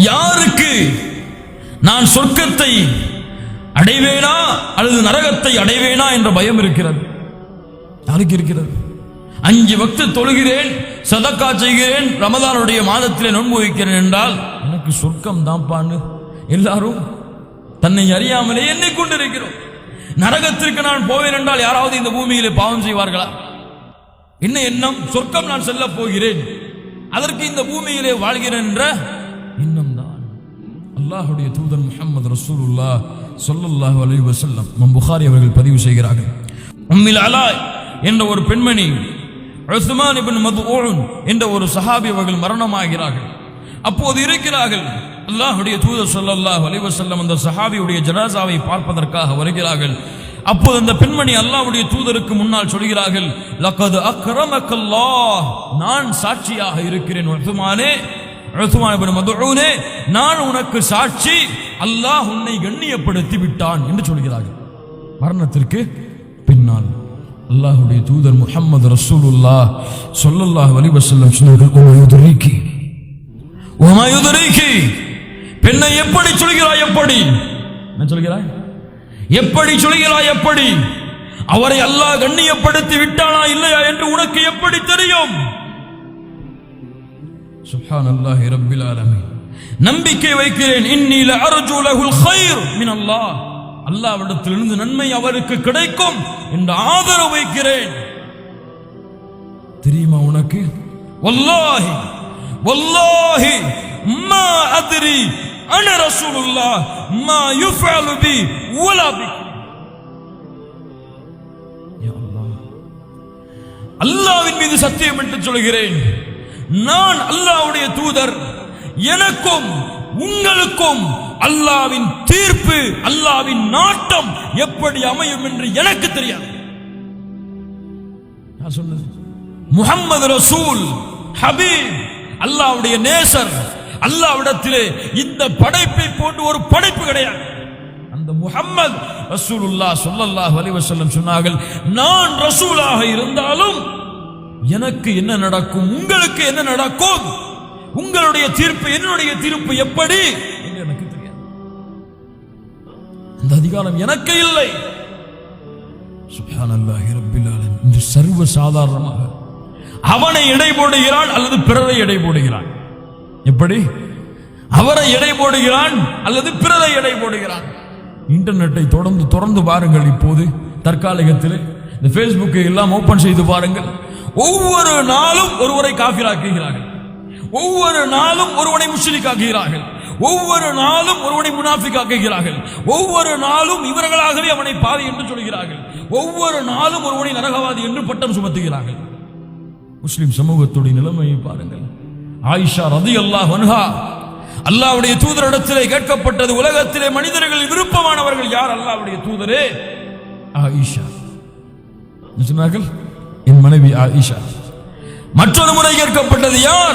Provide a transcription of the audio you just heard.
யாருக்கு நான் சொர்க்கத்தை அடைவேனா அல்லது நரகத்தை அடைவேனா என்ற பயம் இருக்கிறது? யாருக்கு இருக்கிறது? 5 வக்து தொழுகிறேன், சதக்கா செய்கிறேன், ரமதானுடைய மாதத்திலே நோன்பு வைக்கிறேன் என்றால் எனக்கு சொர்க்கம் தான்பான்னு எல்லாரும் தன்னை அறியாமலே எண்ணிக்கொண்டிருக்கிறோம். நரகத்திற்கு நான் போவேன் என்றால் யாராவது இந்த பூமியிலே பாவம் செய்வார்களா? என்ன எண்ணம்? சொர்க்கம் நான் செல்ல போகிறேன், அதற்கு இந்த பூமியிலே வாழ்கிறேன் என்ற எண்ணம் தான். அல்லாஹ்வுடைய தூதர் முஹம்மது ரசூலுல்லாஹ் ஸல்லல்லாஹு அலைஹி வஸல்லம் புகாரி அவர்கள் பதிவு செய்கிறார்கள். உம்மில் அலா என்ற ஒரு பெண்மணி, உஸ்மான் இப்னு மத்ஊன் என்ற ஒரு சஹாபி அவர்கள் மரணமாகிறார்கள். அப்போது இருக்கிறார்கள் அல்லாஹ்வுடைய தூதர் ஸல்லல்லாஹு அலைஹி வஸல்லம் அந்த சஹாபியுடைய ஜனாசாவை பார்ப்பதற்காக வருகிறார்கள். அப்போது அந்த பெண்மணி அல்லாஹ்வுடைய தூதருக்கு முன்னால் சொல்கிறார்கள், லக்கத் அக்ரமக்கல்லாஹ், நான் சாட்சியாக இருக்கிறேன் உஸ்மானே, உஸ்மான் இப்னு மத்ஊனே, நான் உனக்கு சாட்சி, அல்லாஹ் உன்னை கண்ணியப்படுத்தி விட்டான் என்று சொல்கிறார்கள். மரணத்திற்கு பின்னால் அல்லாஹ்வுடைய தூதர் முஹம்மது ரசூலுல்லாஹ் ஸல்லல்லாஹு அலைஹி வஸல்லம் சொன்னார்கள், வமா யுத்ரீகி, பெண்ணை எப்படி சொல்கிறாய்? எப்படி என்ன சொல்கிறாய்? எப்படி சொல்கிறாய்? எப்படி அவரை அல்லாஹ் கண்ணியப்படுத்தி விட்டானா இல்லையா என்று உனக்கு எப்படி தெரியும்? சுப்ஹானல்லாஹி ரப்பில் ஆலமீன். நம்பிக்கை வைக்கிறேன், இன்னி லஅர்ஜு லஹுல் கைர் மினல்லாஹ், அல்லாஹ்விடத்திலிருந்து நன்மை அவருக்கு கிடைக்கும் என்று ஆதரவு வைக்கிறேன். தெரியுமா உனக்கு? வல்லாஹி வல்லாஹி மா அத்ரி அன ரசூலுல்லாஹ் மா யுஃஅலு பி வலா பிக். யா அல்லாஹ், அல்லாஹ்வின் மீது சத்தியம் என்று சொல்கிறேன், நான் அல்லாஹ்வுடைய தூதர், எனக்கும் உங்களுக்கும் அல்லாஹ்வின் தீர்ப்பு, அல்லாஹ்வின் நாட்டம் எப்படி அமையும் என்று எனக்கு தெரியாது. யார் சொன்னது? முஹம்மது ரசூல் ஹபீப், அல்லாஹ்வுடைய நேசர். அல்லாஹ்விடத்திலே இந்த படைப்பை போன்று ஒரு படைப்பு கிடையாது. அந்த முஹம்மது ரசூலுல்லாஹ் ஸல்லல்லாஹு அலைஹி வஸல்லம் சொன்னார்கள், நான் ரசூலாக இருந்தாலும் எனக்கு என்ன நடக்கும், உங்களுக்கு என்ன நடக்கும், உங்களுடைய தீர்ப்பு என்னுடைய தீர்ப்பு எப்படி என்று எனக்கு தெரியாது. அந்த அதிகாரம் எனக்கு இல்லை. சுப்ஹானல்லாஹி ரப்பில் ஆலமீன். இந்த சர்வ சாதாரணமாக அவனை எடை போடுகிறான் அல்லது பிறரை எடை போடுகிறான். எப்படி? அவரை எடை போடுகிறான் அல்லது பிறரை எடை போடுகிறான். இன்டர்நெட்டை தொடர்ந்து பாருங்கள். இப்போது தற்காலிகத்தில் இந்த ஃபேஸ்புக்கை எல்லாம் ஓபன் செய்து பாருங்கள். ஒவ்வொரு நாளும் ஒருவரை காஃபிராக்குகிறார்கள், ஒவ்வொரு நாளும் ஒருவனை முஷ்ரிக் ஆக்குகிறார்கள், ஒவ்வொரு நாளும் ஒருவனை முனாஃபிக் ஆக்குகிறார்கள், ஒவ்வொரு நாளும் இவர்களாகவே அவனை பாவி என்று சொல்கிறார்கள், ஒவ்வொரு நாளும் ஒருவனை நரகவாதி என்று பட்டம் சுமத்துகிறார்கள். முஸ்லிம் சமூகத்துடைய நிலைமையை பாருங்கள். ஆயிஷா ரலியல்லாஹு அன்ஹா, அல்லாஹ்வுடைய தூதரிடத்திலே கேட்கப்பட்டது, உலகத்திலே மனிதர்களில் விருப்பமானவர்கள் யார்? அல்லாஹ்வுடைய தூதரே ஆயிஷா. சொன்னார்கள், என் மனைவி ஆயிஷா. மற்றொரு முறை கேட்கப்பட்டது, யார்?